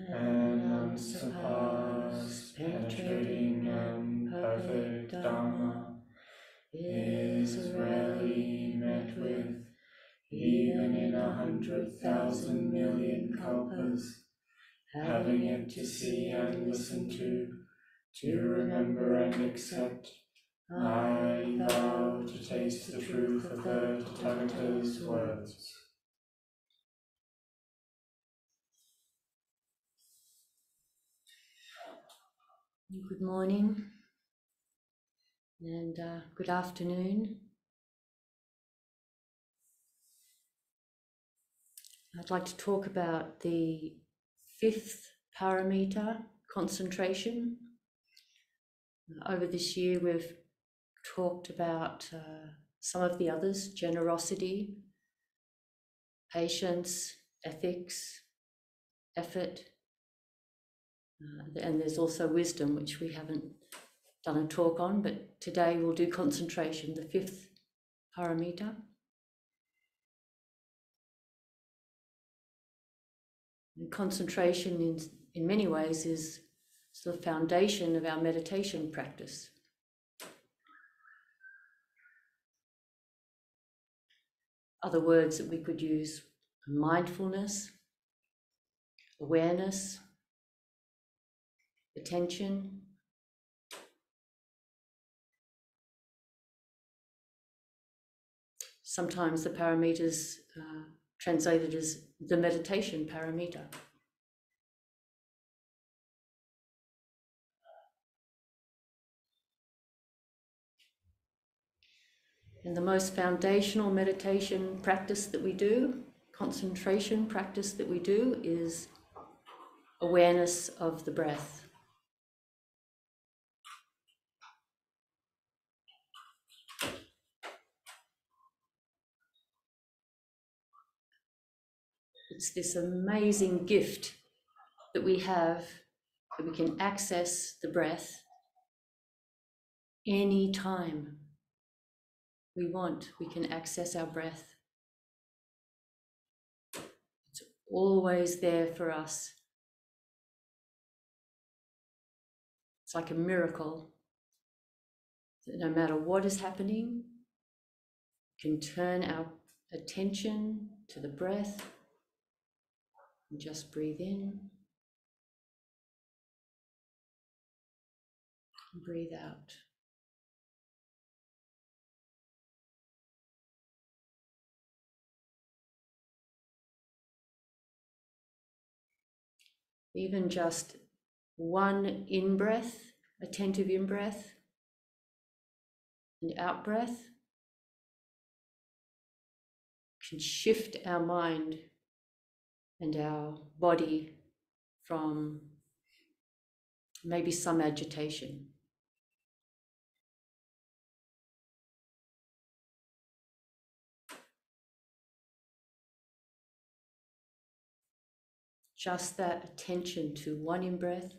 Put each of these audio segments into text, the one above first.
And unsurpassed, penetrating and perfect Dharma is rarely met with, even in 100,000 million kalpas. Having it to see and listen to remember and accept, I vow to taste the truth of the Tathagata's words. Good morning and good afternoon. I'd like to talk about the fifth paramita, concentration. Over this year we've talked about some of the others: generosity, patience, ethics, effort, and there's also wisdom, which we haven't done a talk on, but today we'll do concentration, the fifth paramita. And concentration in many ways is the foundation of our meditation practice. Other words that we could use: mindfulness, awareness, attention. Sometimes the paramitas translated as the meditation paramita. And the most foundational meditation practice that we do, concentration practice that we do, is awareness of the breath. It's this amazing gift that we have, that we can access the breath any time we want. We can access our breath. It's always there for us. It's like a miracle that no matter what is happening, we can turn our attention to the breath and just breathe in and breathe out. Even just one in-breath, attentive in-breath and out-breath, can shift our mind and our body from maybe some agitation. Just that attention to one in-breath,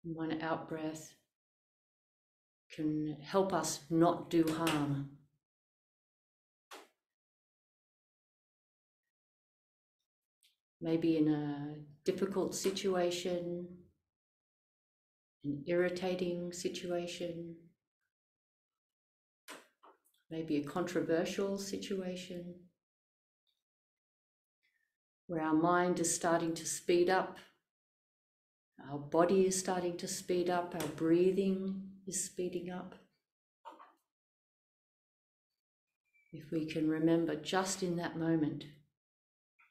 one out-breath can help us not do harm. Maybe in a difficult situation, an irritating situation, maybe a controversial situation, where our mind is starting to speed up, our body is starting to speed up, our breathing is speeding up. If we can remember just in that moment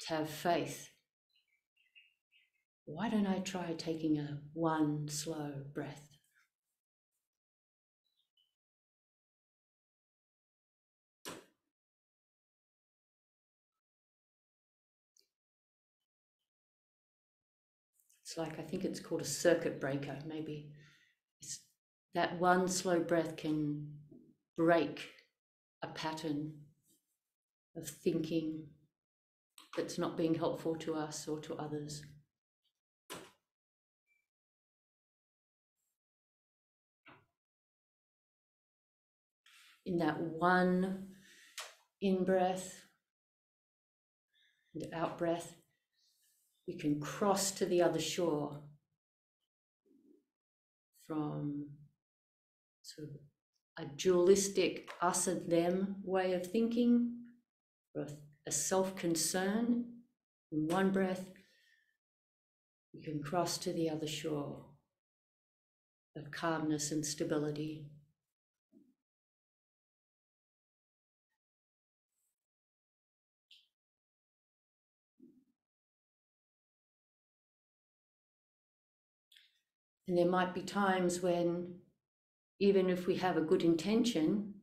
to have faith, why don't I try taking one slow breath? It's like, I think it's called a circuit breaker, maybe. It's that one slow breath can break a pattern of thinking that's not being helpful to us or to others. In that one in-breath and out-breath, we can cross to the other shore from sort of a dualistic us and them way of thinking, or a self-concern. In one breath, we can cross to the other shore of calmness and stability. And there might be times when, even if we have a good intention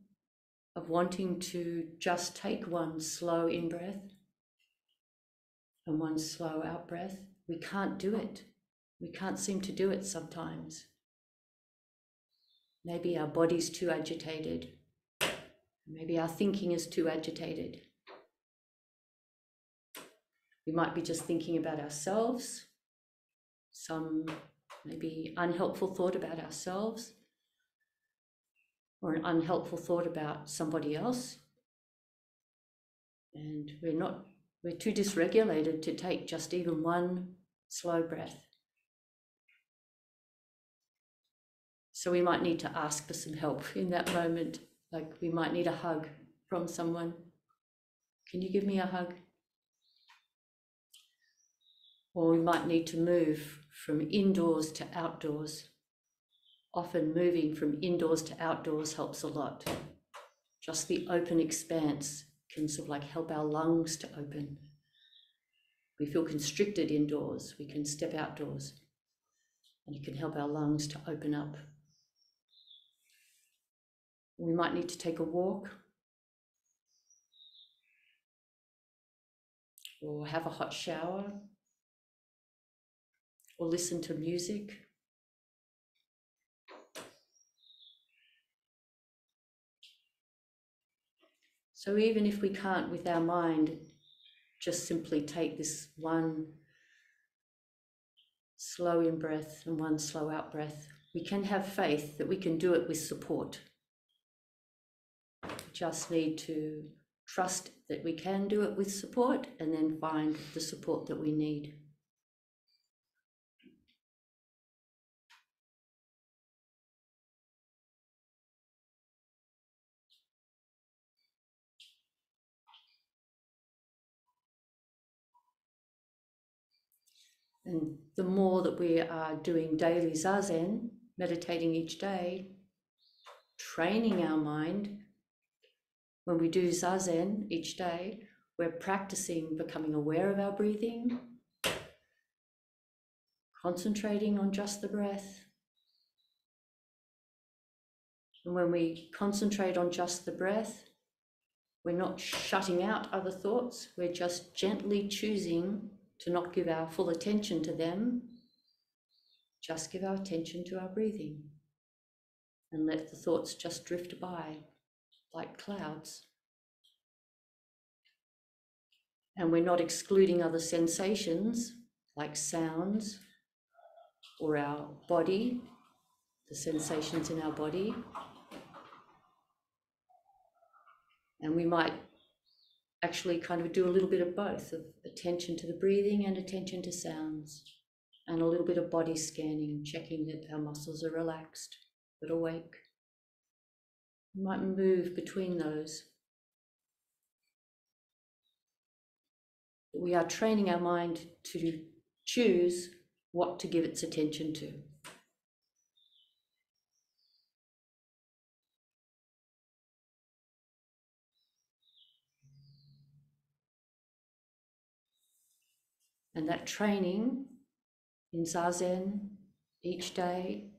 of wanting to just take one slow in-breath and one slow out-breath, we can't do it. We can't seem to do it sometimes. Maybe our body's too agitated. Maybe our thinking is too agitated. We might be just thinking about ourselves, some maybe unhelpful thought about ourselves, or an unhelpful thought about somebody else. And we're too dysregulated to take just even one slow breath. So we might need to ask for some help in that moment. Like, we might need a hug from someone. Can you give me a hug? Or we might need to move from indoors to outdoors. Often moving from indoors to outdoors helps a lot. Just the open expanse can sort of like help our lungs to open. We feel constricted indoors, we can step outdoors, and it can help our lungs to open up. We might need to take a walk, or have a hot shower, or listen to music. So even if we can't with our mind just simply take this one slow in breath and one slow out breath, we can have faith that we can do it with support. We just need to trust that we can do it with support, and then find the support that we need. And the more that we are doing daily zazen, meditating each day, training our mind, when we do zazen each day, we're practicing becoming aware of our breathing, concentrating on just the breath. And when we concentrate on just the breath, we're not shutting out other thoughts, we're just gently choosing to not give our full attention to them, just give our attention to our breathing and let the thoughts just drift by like clouds. And we're not excluding other sensations like sounds or our body, the sensations in our body. And we might actually kind of do a little bit of both, of attention to the breathing and attention to sounds, and a little bit of body scanning, checking that our muscles are relaxed but awake. We might move between those. We are training our mind to choose what to give its attention to. And that training in Zazen each day,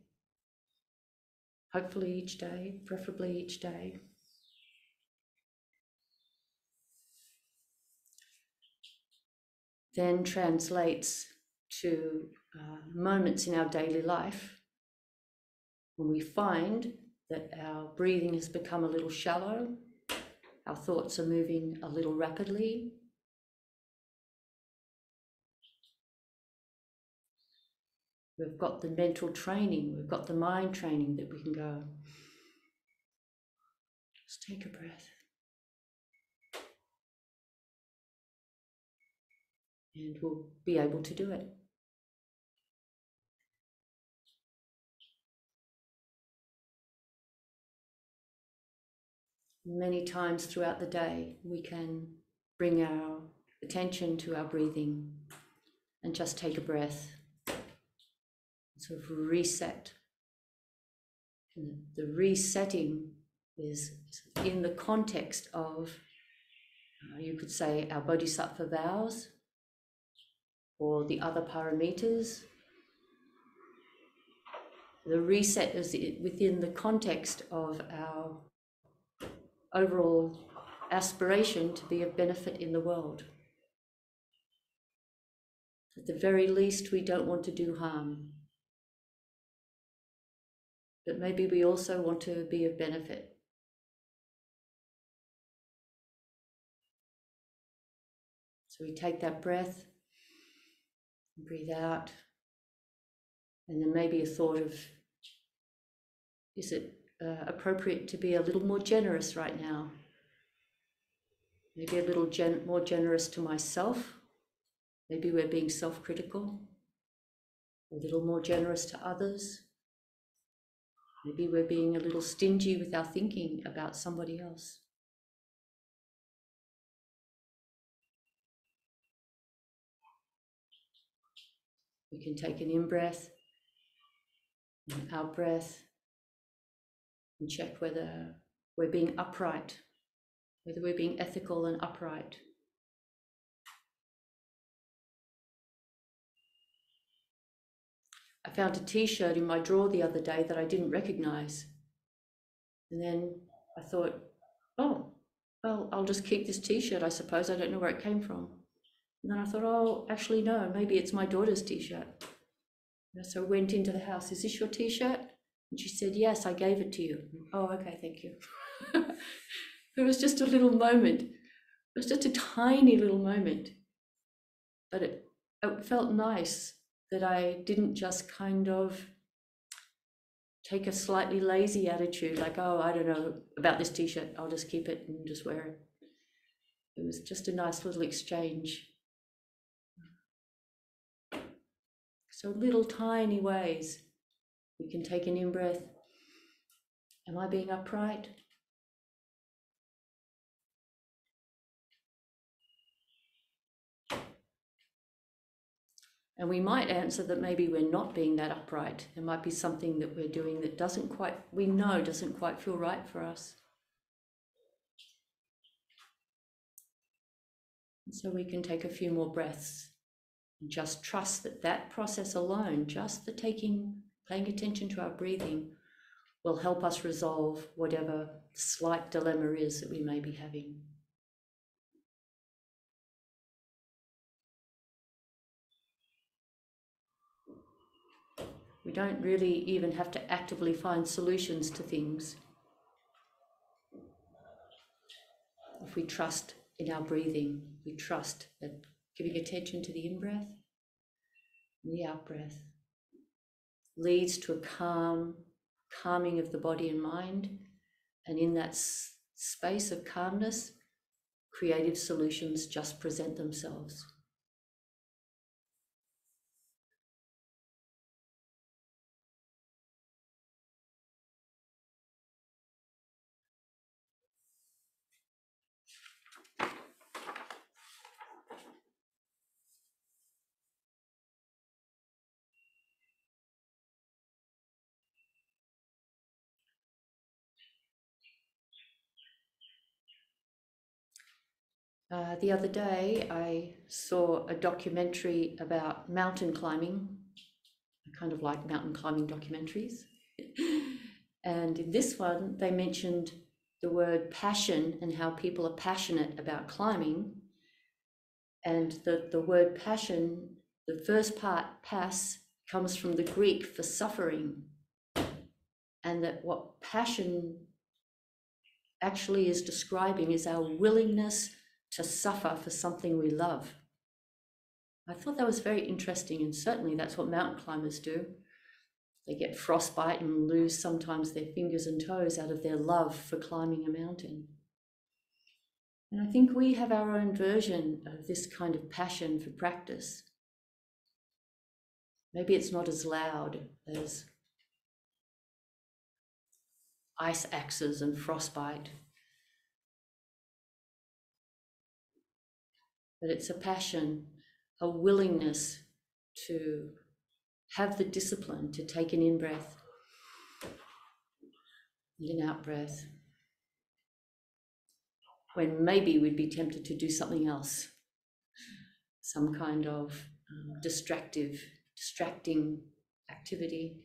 hopefully each day, preferably each day, then translates to moments in our daily life when we find that our breathing has become a little shallow, our thoughts are moving a little rapidly, we've got the mental training, we've got the mind training that we can go, just take a breath. And we'll be able to do it. Many times throughout the day, we can bring our attention to our breathing and just take a breath, sort of reset. And the resetting is in the context of, you could say, our bodhisattva vows or the other paramitas. The reset is within the context of our overall aspiration to be of benefit in the world. At the very least, we don't want to do harm. But maybe we also want to be of benefit. So we take that breath, breathe out, and then maybe a thought of, is it appropriate to be a little more generous right now? Maybe a little more generous to myself. Maybe we're being self-critical. A little more generous to others. Maybe we're being a little stingy with our thinking about somebody else. We can take an in-breath, an out-breath, and check whether we're being upright, whether we're being ethical and upright. I found a t-shirt in my drawer the other day that I didn't recognize. And then I thought, oh, well, I'll just keep this t-shirt, I suppose. I don't know where it came from. And then I thought, oh, actually, no, maybe it's my daughter's t-shirt. So I went into the house, is this your t-shirt? And she said, yes, I gave it to you. Oh, okay, thank you. It was just a little moment. It was just a tiny little moment. But it felt nice that I didn't just kind of take a slightly lazy attitude, like, oh, I don't know about this t-shirt, I'll just keep it and just wear it. It was just a nice little exchange. So little tiny ways we can take an in-breath. Am I being upright? And we might answer that maybe we're not being that upright. There might be something that we're doing that doesn't quite feel right for us. And so we can take a few more breaths and just trust that that process alone, just the paying attention to our breathing, will help us resolve whatever slight dilemma is that we may be having. We don't really even have to actively find solutions to things if we trust in our breathing. We trust that giving attention to the in-breath and the out-breath leads to a calming of the body and mind. And in that space of calmness, creative solutions just present themselves. The other day, I saw a documentary about mountain climbing. I kind of like mountain climbing documentaries. And in this one, they mentioned the word passion and how people are passionate about climbing. And the word passion, the first part, pas, comes from the Greek for suffering. And that what passion actually is describing is our willingness to suffer for something we love. I thought that was very interesting, and certainly that's what mountain climbers do. They get frostbite and lose sometimes their fingers and toes out of their love for climbing a mountain. And I think we have our own version of this kind of passion for practice. Maybe it's not as loud as ice axes and frostbite, but it's a passion, a willingness to have the discipline to take an in-breath and an out-breath, when maybe we'd be tempted to do something else, some kind of distracting activity,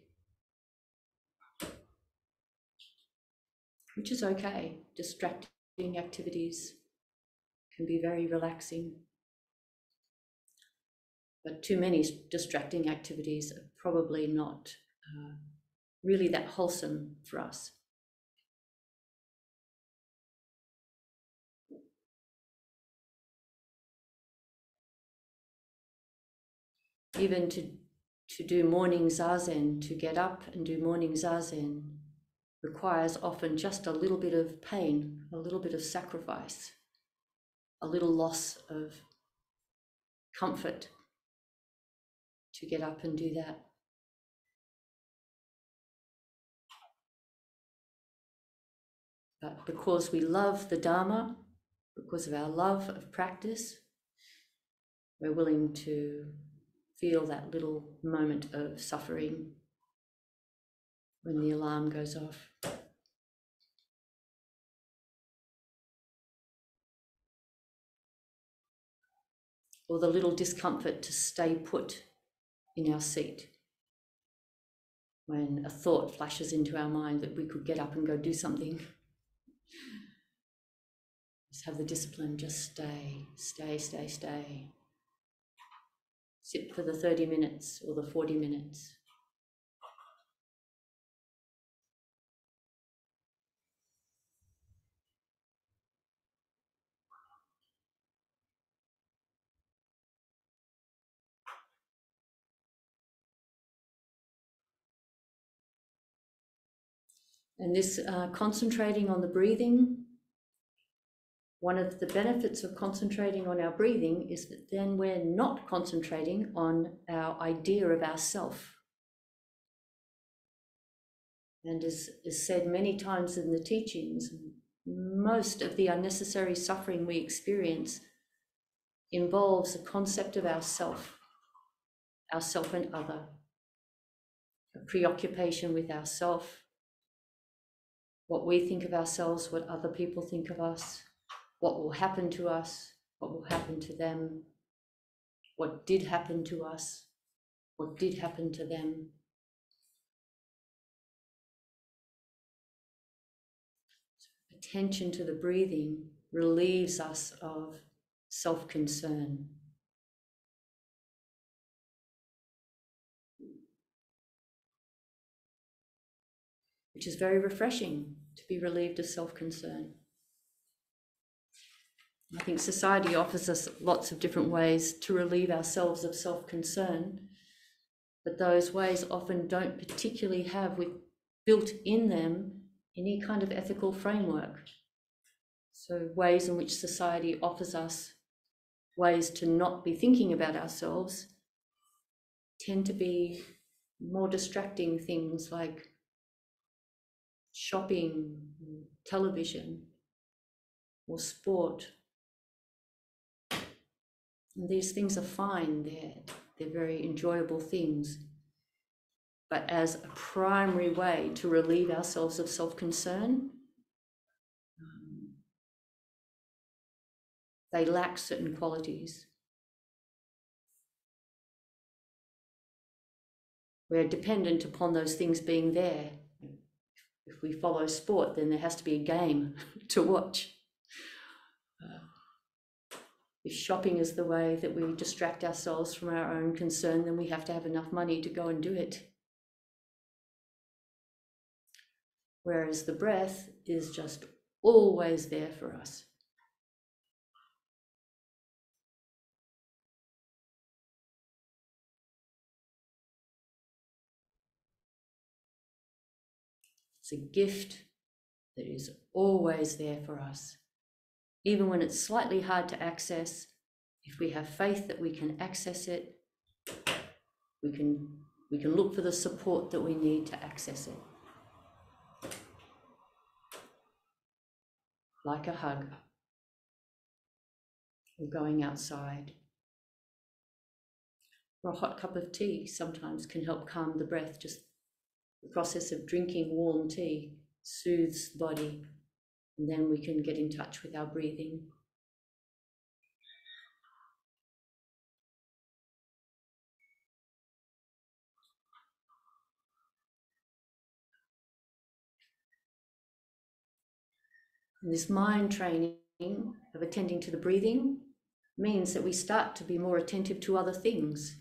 which is okay. Distracting activities can be very relaxing, but too many distracting activities are probably not really that wholesome for us. Even to do morning zazen, to get up and do morning zazen, requires often just a little bit of pain, a little bit of sacrifice, a little loss of comfort to get up and do that. But because we love the Dharma, because of our love of practice, we're willing to feel that little moment of suffering when the alarm goes off. Or the little discomfort to stay put in our seat when a thought flashes into our mind that we could get up and go do something. Just have the discipline, just stay. Sit for the 30 minutes or the 40 minutes. And this concentrating on the breathing, one of the benefits of concentrating on our breathing is that then we're not concentrating on our idea of ourself. And as is said many times in the teachings, most of the unnecessary suffering we experience involves a concept of ourself and other, a preoccupation with ourself, what we think of ourselves, what other people think of us, what will happen to us, what will happen to them, what did happen to us, what did happen to them. Attention to the breathing relieves us of self-concern. Which is very refreshing, to be relieved of self-concern. I think society offers us lots of different ways to relieve ourselves of self-concern, but those ways often don't particularly have built in them any kind of ethical framework. So ways in which society offers us ways to not be thinking about ourselves tend to be more distracting things like shopping, television, or sport. And these things are fine, they're very enjoyable things. But as a primary way to relieve ourselves of self-concern, they lack certain qualities. We're dependent upon those things being there. If we follow sport, then there has to be a game to watch. If shopping is the way that we distract ourselves from our own concern, then we have to have enough money to go and do it. Whereas the breath is just always there for us. It's a gift that is always there for us. Even when it's slightly hard to access, if we have faith that we can access it, we can look for the support that we need to access it. Like a hug, or going outside, or a hot cup of tea sometimes can help calm the breath. Just the process of drinking warm tea soothes the body, and then we can get in touch with our breathing. And this mind training of attending to the breathing means that we start to be more attentive to other things.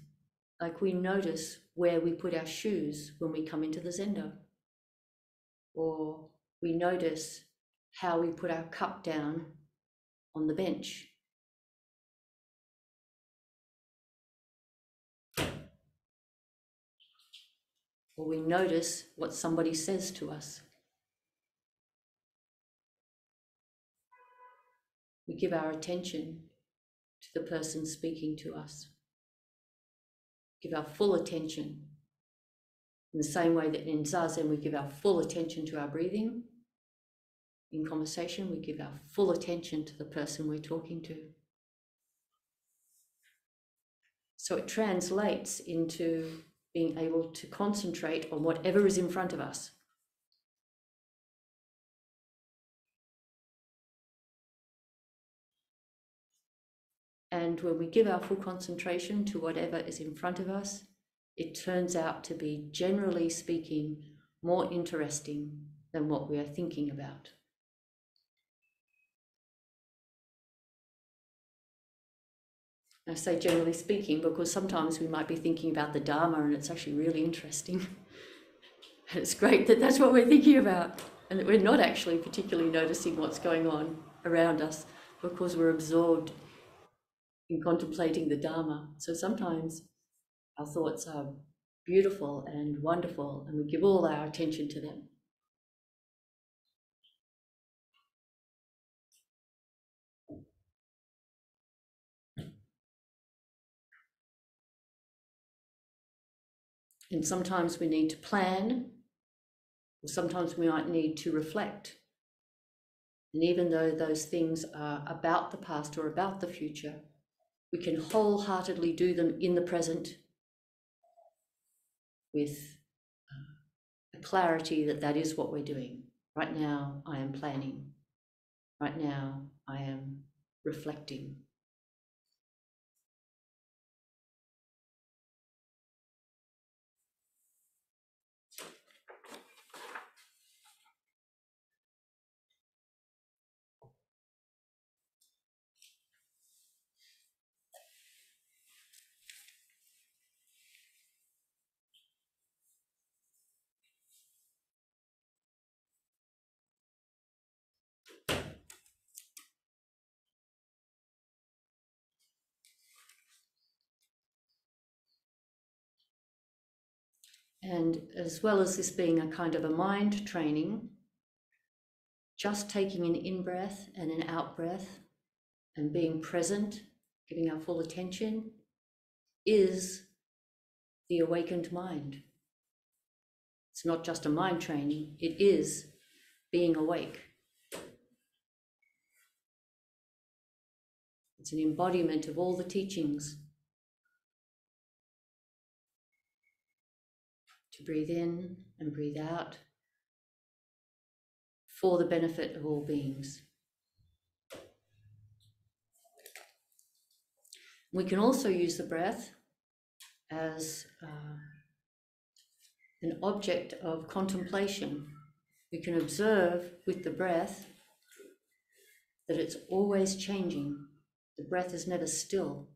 Like we notice where we put our shoes when we come into the zendo, or we notice how we put our cup down on the bench. Or we notice what somebody says to us. We give our attention to the person speaking to us. Give our full attention. In the same way that in Zazen we give our full attention to our breathing, in conversation we give our full attention to the person we're talking to. So it translates into being able to concentrate on whatever is in front of us. And when we give our full concentration to whatever is in front of us, it turns out to be, generally speaking, more interesting than what we are thinking about. I say generally speaking because sometimes we might be thinking about the Dharma and it's actually really interesting. And it's great that that's what we're thinking about and that we're not actually particularly noticing what's going on around us because we're absorbed in contemplating the Dharma. So sometimes our thoughts are beautiful and wonderful and we give all our attention to them. And sometimes we need to plan, or sometimes we might need to reflect. And even though those things are about the past or about the future, we can wholeheartedly do them in the present with a clarity that that is what we're doing. Right now, I am planning. Right now, I am reflecting. And as well as this being a kind of a mind training, just taking an in-breath and an out-breath and being present, giving our full attention, is the awakened mind. It's not just a mind training, it is being awake. It's an embodiment of all the teachings. To breathe in and breathe out for the benefit of all beings. We can also use the breath as an object of contemplation. We can observe with the breath that it's always changing. The breath is never still.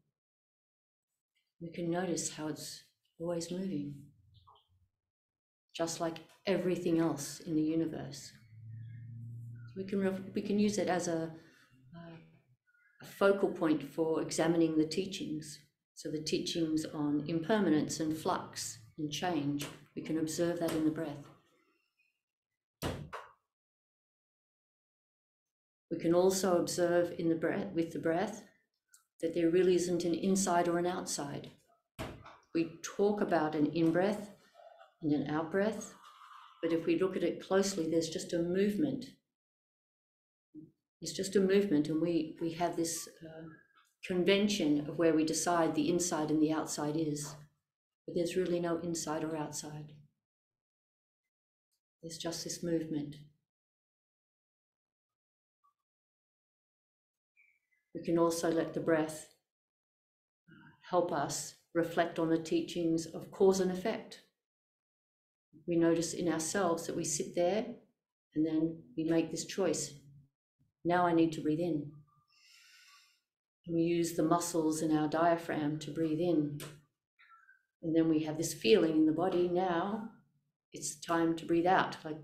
We can notice how it's always moving, just like everything else in the universe. We can use it as a focal point for examining the teachings. So the teachings on impermanence and flux and change, we can observe that in the breath. We can also observe in the breath, with the breath, that there really isn't an inside or an outside. We talk about an in-breath and an out-breath, but if we look at it closely, there's just a movement. It's just a movement, and we have this convention of where we decide the inside and the outside is, but there's really no inside or outside. There's just this movement. We can also let the breath help us reflect on the teachings of cause and effect. We notice in ourselves that we sit there and then we make this choice. Now I need to breathe in. And we use the muscles in our diaphragm to breathe in. And then we have this feeling in the body, now it's time to breathe out. Like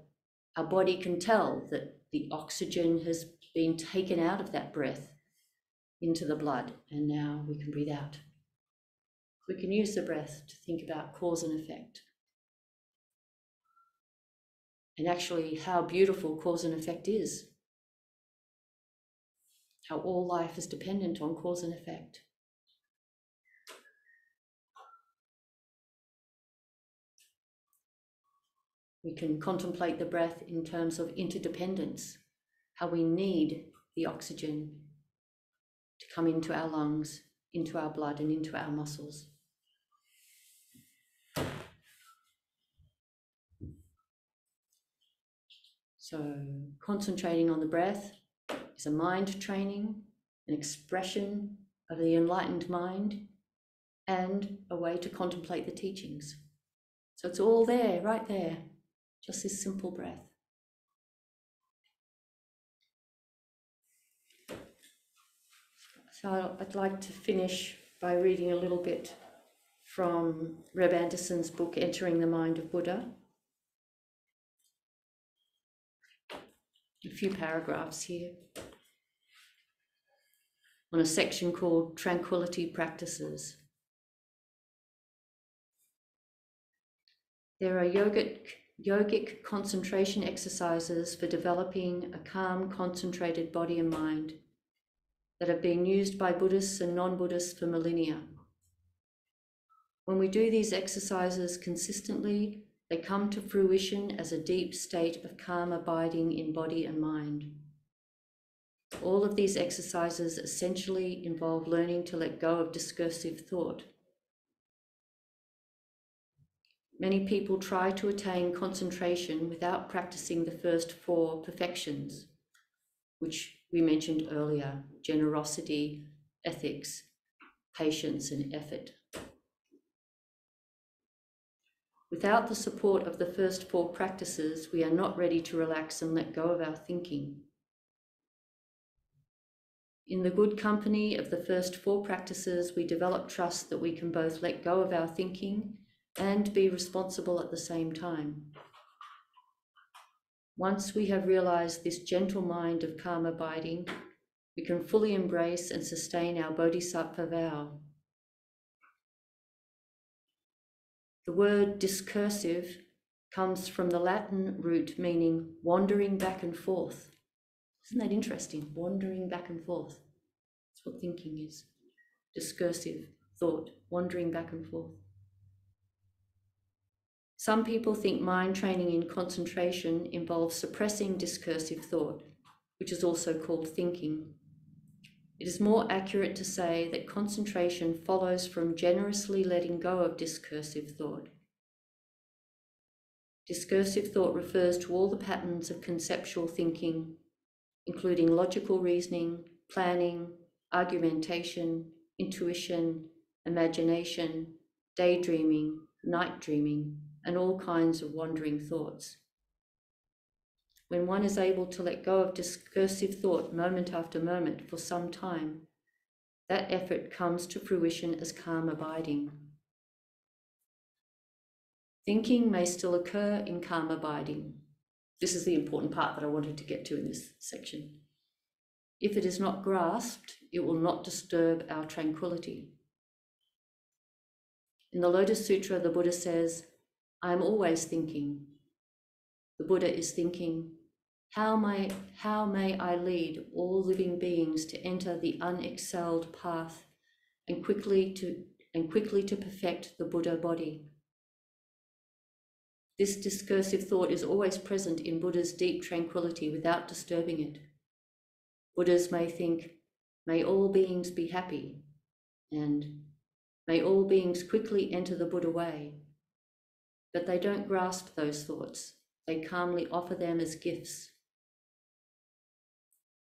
our body can tell that the oxygen has been taken out of that breath into the blood, and now we can breathe out. We can use the breath to think about cause and effect. And actually how beautiful cause and effect is. How all life is dependent on cause and effect. We can contemplate the breath in terms of interdependence, how we need the oxygen to come into our lungs, into our blood, and into our muscles. So concentrating on the breath is a mind training, an expression of the enlightened mind, and a way to contemplate the teachings. So it's all there, right there, just this simple breath. So I'd like to finish by reading a little bit from Reb Anderson's book, Entering the Mind of Buddha. A few paragraphs here on a section called Tranquility Practices. There are yogic concentration exercises for developing a calm, concentrated body and mind that have been used by Buddhists and non-Buddhists for millennia. When we do these exercises consistently, they come to fruition as a deep state of calm abiding in body and mind. All of these exercises essentially involve learning to let go of discursive thought. Many people try to attain concentration without practicing the first four perfections, which we mentioned earlier: generosity, ethics, patience, and effort. Without the support of the first four practices, we are not ready to relax and let go of our thinking. In the good company of the first four practices, we develop trust that we can both let go of our thinking and be responsible at the same time. Once we have realized this gentle mind of calm abiding, we can fully embrace and sustain our bodhisattva vow. The word discursive comes from the Latin root meaning wandering back and forth. Isn't that interesting? Wandering back and forth. That's what thinking is. Discursive thought, wandering back and forth. Some people think mind training in concentration involves suppressing discursive thought, which is also called thinking. It is more accurate to say that concentration follows from generously letting go of discursive thought. Discursive thought refers to all the patterns of conceptual thinking, including logical reasoning, planning, argumentation, intuition, imagination, daydreaming, night dreaming, and all kinds of wandering thoughts. When one is able to let go of discursive thought moment after moment for some time, that effort comes to fruition as calm abiding. Thinking may still occur in calm abiding. This is the important part that I wanted to get to in this section. If it is not grasped, it will not disturb our tranquility. In the Lotus Sutra, the Buddha says, I am always thinking. The Buddha is thinking, how may I lead all living beings to enter the unexcelled path and quickly to perfect the Buddha body? This discursive thought is always present in Buddha's deep tranquility without disturbing it. Buddhas may think, may all beings be happy, and may all beings quickly enter the Buddha way. But they don't grasp those thoughts. They calmly offer them as gifts.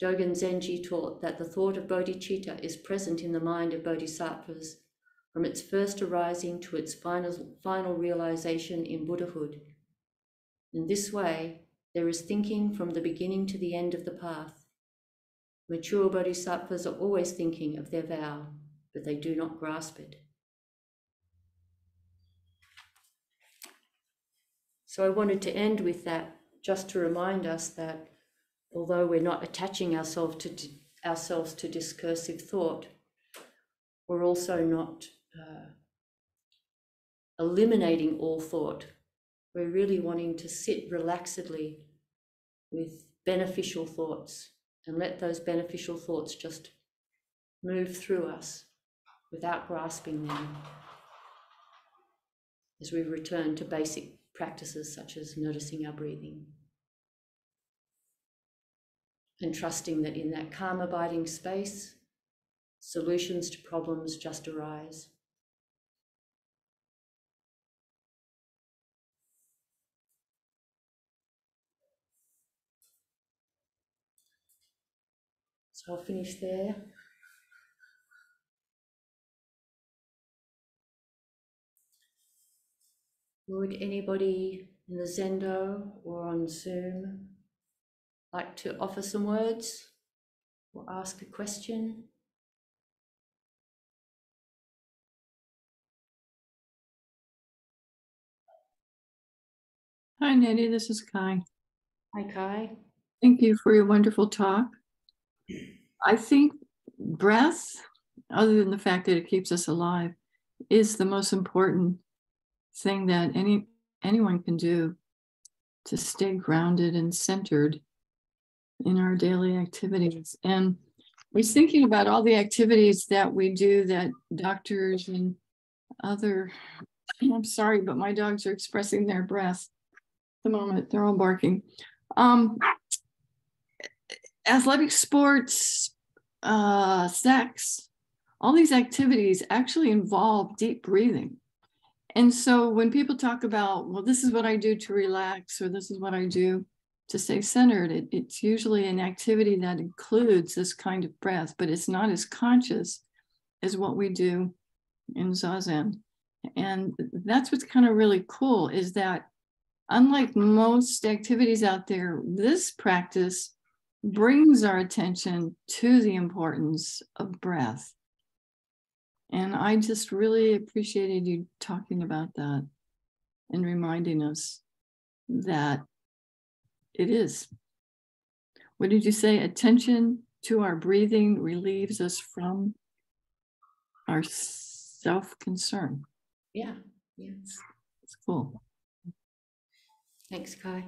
Dogen Zenji taught that the thought of bodhicitta is present in the mind of bodhisattvas from its first arising to its final realization in Buddhahood. In this way, there is thinking from the beginning to the end of the path. Mature bodhisattvas are always thinking of their vow, but they do not grasp it. So I wanted to end with that, just to remind us that although we're not attaching ourselves to discursive thought, we're also not eliminating all thought. We're really wanting to sit relaxedly with beneficial thoughts and let those beneficial thoughts just move through us without grasping them as we return to basic practices such as noticing our breathing and trusting that in that calm abiding space, solutions to problems just arise. So I'll finish there. Would anybody in the Zendo or on Zoom like to offer some words or ask a question? Hi, Nettie, this is Kai. Hi, Kai. Thank you for your wonderful talk. I think breath, other than the fact that it keeps us alive, is the most important thing that anyone can do to stay grounded and centered in our daily activities. And I was thinking about all the activities that we do that doctors and other, I'm sorry, but my dogs are expressing their breath at the moment. They're all barking. Athletic sports, sex, all these activities actually involve deep breathing. And so when people talk about, well, this is what I do to relax, or this is what I do to stay centered, it's usually an activity that includes this kind of breath, but it's not as conscious as what we do in Zazen. And that's what's kind of really cool, is that unlike most activities out there, this practice brings our attention to the importance of breath. And I just really appreciated you talking about that and reminding us that it is. What did you say? Attention to our breathing relieves us from our self-concern. Yeah, yes. It's cool. Thanks, Kai.